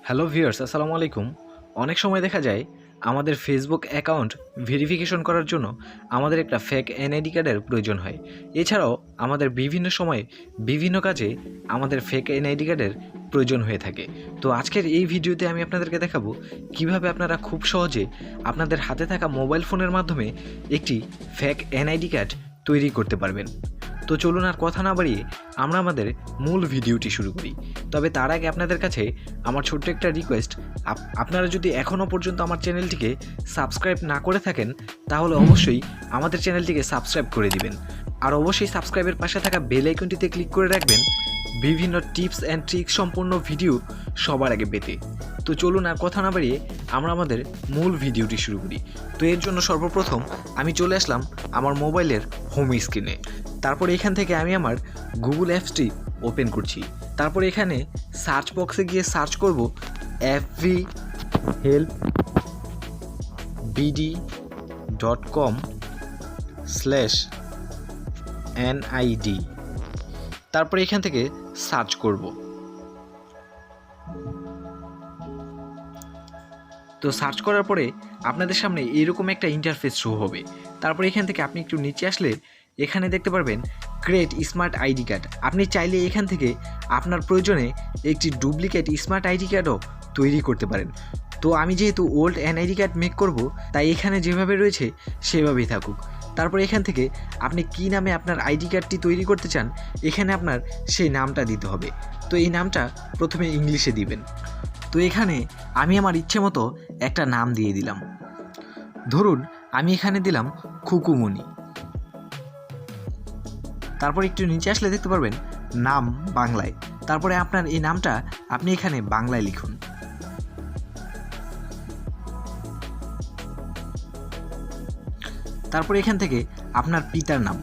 Hello viewers, আসসালামু আলাইকুম। অনেক সময় দেখা যায় আমাদের ফেসবুক অ্যাকাউন্ট ভেরিফিকেশন করার জন্য আমাদের একটা ফেক এনআইডি কার্ডের প্রয়োজন হয়। এছাড়াও আমাদের বিভিন্ন সময়ে বিভিন্ন কাজে আমাদের ফেক এনআইডি কার্ডের প্রয়োজন হয়ে থাকে। তো আজকের এই ভিডিওতে আমি আপনাদেরকে দেখাবো কিভাবে আপনারা খুব সহজে আপনাদের হাতে থাকা মোবাইল ফোনের মাধ্যমে একটি ফেক এনআইডি কার্ড তৈরি করতে পারবেন। তো চলুন আর কথা না বাড়িয়ে আমরা আমাদের মূল ভিডিওটি শুরু করি। তবে তার আগে আপনাদের কাছে আমার ছোট্ট একটা রিকোয়েস্ট, আপনারা যদি এখনও পর্যন্ত আমার চ্যানেলটিকে সাবস্ক্রাইব না করে থাকেন তাহলে অবশ্যই আমাদের চ্যানেলটিকে সাবস্ক্রাইব করে দিবেন। আর অবশ্যই সাবস্ক্রাইবের পাশে থাকা বেল আইকনটিতে ক্লিক করে রাখবেন বিভিন্ন টিপস অ্যান্ড ট্রিক্স সম্পূর্ণ ভিডিও সবার আগে পেতে। তো চলুন আর কথা না বাড়িয়ে আমরা আমাদের মূল ভিডিওটি শুরু করি। তো এর জন্য সর্বপ্রথম আমি চলে আসলাম আমার মোবাইলের হোম স্ক্রিনে। তারপর এখান থেকে আমি আমার গুগল অ্যাপসটি ওপেন করছি। তারপর এখানে সার্চ বক্সে গিয়ে সার্চ করব fvhelpbd.com/NID। তারপর এখান থেকে সার্চ করব। তো সার্চ করার পরে আপনাদের সামনে এরকম একটা ইন্টারফেস শো হবে। তারপর এখান থেকে আপনি একটু নিচে আসলে এখানে দেখতে পারবেন ক্রিয়েট স্মার্ট আইডি কার্ড। আপনি চাইলে এখান থেকে আপনার প্রয়োজনে একটি ডুপ্লিকেট স্মার্ট আইডি কার্ডও তৈরি করতে পারেন। তো আমি যেহেতু ওল্ড এনআইডি কার্ড মেক করব, তাই এখানে যেভাবে রয়েছে সেভাবেই থাকুক। তারপর এখান থেকে আপনি কী নামে আপনার আইডি কার্ডটি তৈরি করতে চান এখানে আপনার সেই নামটা দিতে হবে। তো এই নামটা প্রথমে ইংলিশে দিবেন। তো এখানে আমি আমার ইচ্ছে মতো একটা নাম দিয়ে দিলাম। ধরুন আমি এখানে দিলাম খুকুমণি। তারপর একটু নিচে আসলে দেখতে পারবেন নাম বাংলায়। তারপরে আপনার এই নামটা আপনি এখানে বাংলায় লিখুন। তারপর এখান থেকে আপনার পিতার নাম।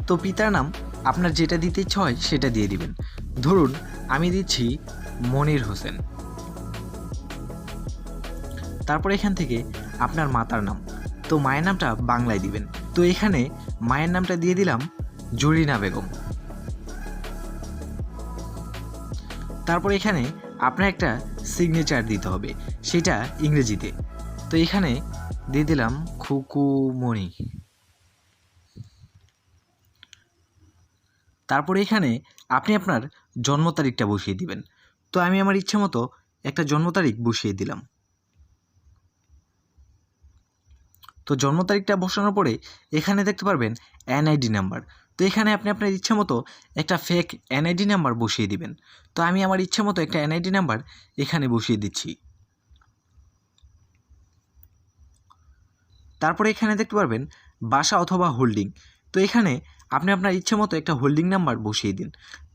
তো পিতার নাম আপনার যেটা দিতে ইচ্ছা হয় সেটা দিয়ে দিবেন। ধরুন আমি দিচ্ছি মনির হোসেন। তারপর এখান থেকে আপনার মাতার নাম। তো মায়ের নামটা বাংলায় দিবেন। তো এখানে মায়ের নামটা দিয়ে দিলাম জরিনা বেগম। তারপর এখানে আপনার একটা সিগনেচার দিতে হবে, সেটা ইংরেজিতে। তো এখানে দিয়ে দিলাম খুকুমণি। তারপরে এখানে আপনি আপনার জন্ম তারিখটা বসিয়ে দিবেন। তো আমি আমার ইচ্ছে মতো একটা জন্ম তারিখ বসিয়ে দিলাম। তো জন্ম তারিখটা বসানোর পরে এখানে দেখতে পারবেন এনআইডি নাম্বার। তো এখানে আপনি আপনার ইচ্ছে মতো একটা ফেক এনআইডি নাম্বার বসিয়ে দিবেন। তো আমি আমার ইচ্ছে মতো একটা এনআইডি নাম্বার এখানে বসিয়ে দিচ্ছি। তারপরে এখানে দেখতে পারবেন বাসা অথবা হোল্ডিং। তো এখানে আপনি আপনার ইচ্ছে মতো একটা হোল্ডিং নাম্বার বসিয়ে দিন।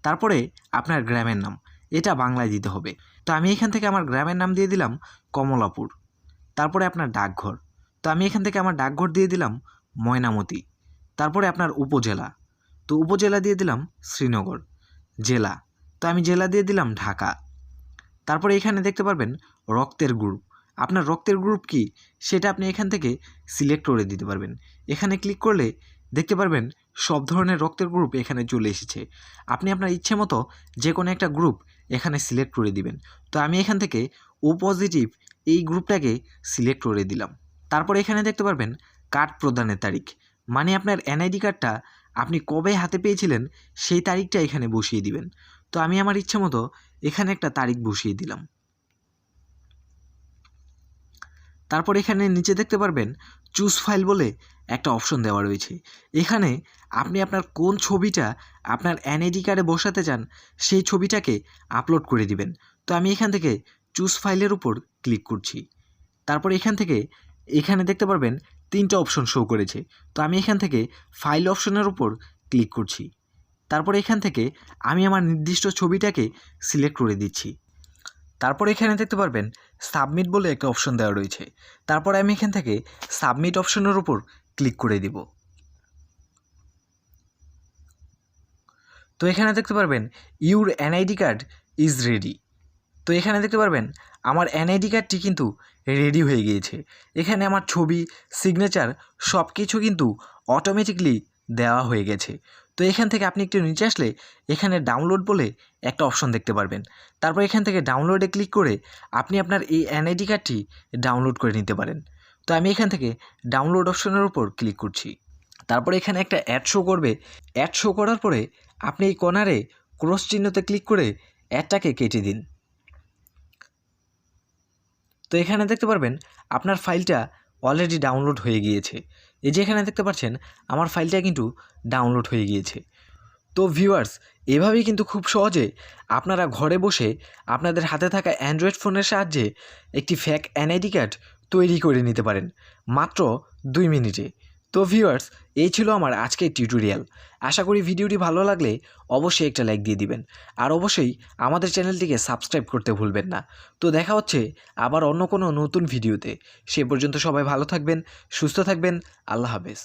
তারপরে আপনার গ্রামের নাম, এটা বাংলায় দিতে হবে। তো আমি এখান থেকে আমার গ্রামের নাম দিয়ে দিলাম কমলাপুর। তারপরে আপনার ডাকঘর। তো আমি এখান থেকে আমার ডাকঘর দিয়ে দিলাম ময়নামতি। তারপরে আপনার উপজেলা। তো উপজেলা দিয়ে দিলাম শ্রীনগর। জেলা, তো আমি জেলা দিয়ে দিলাম ঢাকা। তারপরে এখানে দেখতে পারবেন রক্তের গ্রুপ। আপনার রক্তের গ্রুপ কি সেটা আপনি এখান থেকে সিলেক্ট করে দিতে পারবেন। এখানে ক্লিক করলে দেখতে পারবেন সব ধরনের রক্তের গ্রুপ এখানে চলে এসেছে। আপনি আপনার ইচ্ছে মতো যে কোনো একটা গ্রুপ এখানে সিলেক্ট করে দিবেন। তো আমি এখান থেকে ও পজিটিভ এই গ্রুপটাকে সিলেক্ট করে দিলাম। তারপর এখানে দেখতে পারবেন কার্ড প্রদানের তারিখ, মানে আপনার এনআইডি কার্ডটা আপনি কবে হাতে পেয়েছিলেন সেই তারিখটা এখানে বসিয়ে দিবেন। তো আমি আমার ইচ্ছে মতো এখানে একটা তারিখ বসিয়ে দিলাম। তারপর এখানে নিচে দেখতে পারবেন চুজ ফাইল বলে একটা অপশন দেওয়া রয়েছে। এখানে আপনি আপনার কোন ছবিটা আপনার এনআইডি কার্ডে বসাতে চান সেই ছবিটাকে আপলোড করে দিবেন। তো আমি এখান থেকে চুজ ফাইলের উপর ক্লিক করছি। তারপর এখান থেকে এখানে দেখতে পারবেন তিনটা অপশন শো করেছে। তো আমি এখান থেকে ফাইল অপশনের উপর ক্লিক করছি। তারপর এখান থেকে আমি আমার নির্দিষ্ট ছবিটাকে সিলেক্ট করে দিচ্ছি। তারপর এখানে দেখতে পারবেন সাবমিট বলে একটা অপশন দেওয়া রয়েছে। তারপর আমি এখান থেকে সাবমিট অপশনের উপর ক্লিক করে দিব। তো এখানে দেখতে পারবেন your NID card is ready. তো এখানে দেখতে পারবেন আমার এনআইডি কার্ডটি কিন্তু রেডি হয়ে গিয়েছে। এখানে আমার ছবি, সিগনেচার সব কিছু কিন্তু অটোমেটিকলি দেওয়া হয়ে গেছে। তো এখান থেকে আপনি একটু নিচে আসলে এখানে ডাউনলোড বলে একটা অপশন দেখতে পারবেন। তারপর এখান থেকে ডাউনলোডে ক্লিক করে আপনি আপনার এই এনআইডি কার্ডটি ডাউনলোড করে নিতে পারেন। তো আমি এখান থেকে ডাউনলোড অপশনের উপর ক্লিক করছি। তারপরে এখানে একটা অ্যাড শো করবে। অ্যাড শো করার পরে আপনি এই কর্নারে ক্রস চিহ্নতে ক্লিক করে অ্যাডটাকে কেটে দিন। তো এখানে দেখতে পারবেন আপনার ফাইলটা অলরেডি ডাউনলোড হয়ে গিয়েছে। এই যে এখানে দেখতে পাচ্ছেন আমার ফাইলটা কিন্তু ডাউনলোড হয়ে গিয়েছে। তো ভিউয়ার্স, এভাবেই কিন্তু খুব সহজে আপনারা ঘরে বসে আপনাদের হাতে থাকা অ্যান্ড্রয়েড ফোনের সাহায্যে একটি ফেক এনআইডি কার্ড তৈরি করে নিতে পারেন মাত্র 2 মিনিটে। তো ভিউয়ার্স, এই ছিল আমার আজকের টিউটোরিয়াল। আশা করি ভিডিওটি ভালো লাগলে অবশ্যই একটা লাইক দিয়ে দিবেন, আর অবশ্যই আমাদের চ্যানেলটিকে সাবস্ক্রাইব করতে ভুলবেন না। তো দেখা হচ্ছে আবার অন্য কোনো নতুন ভিডিওতে। সে পর্যন্ত সবাই ভালো থাকবেন, সুস্থ থাকবেন। আল্লাহ হাফেজ।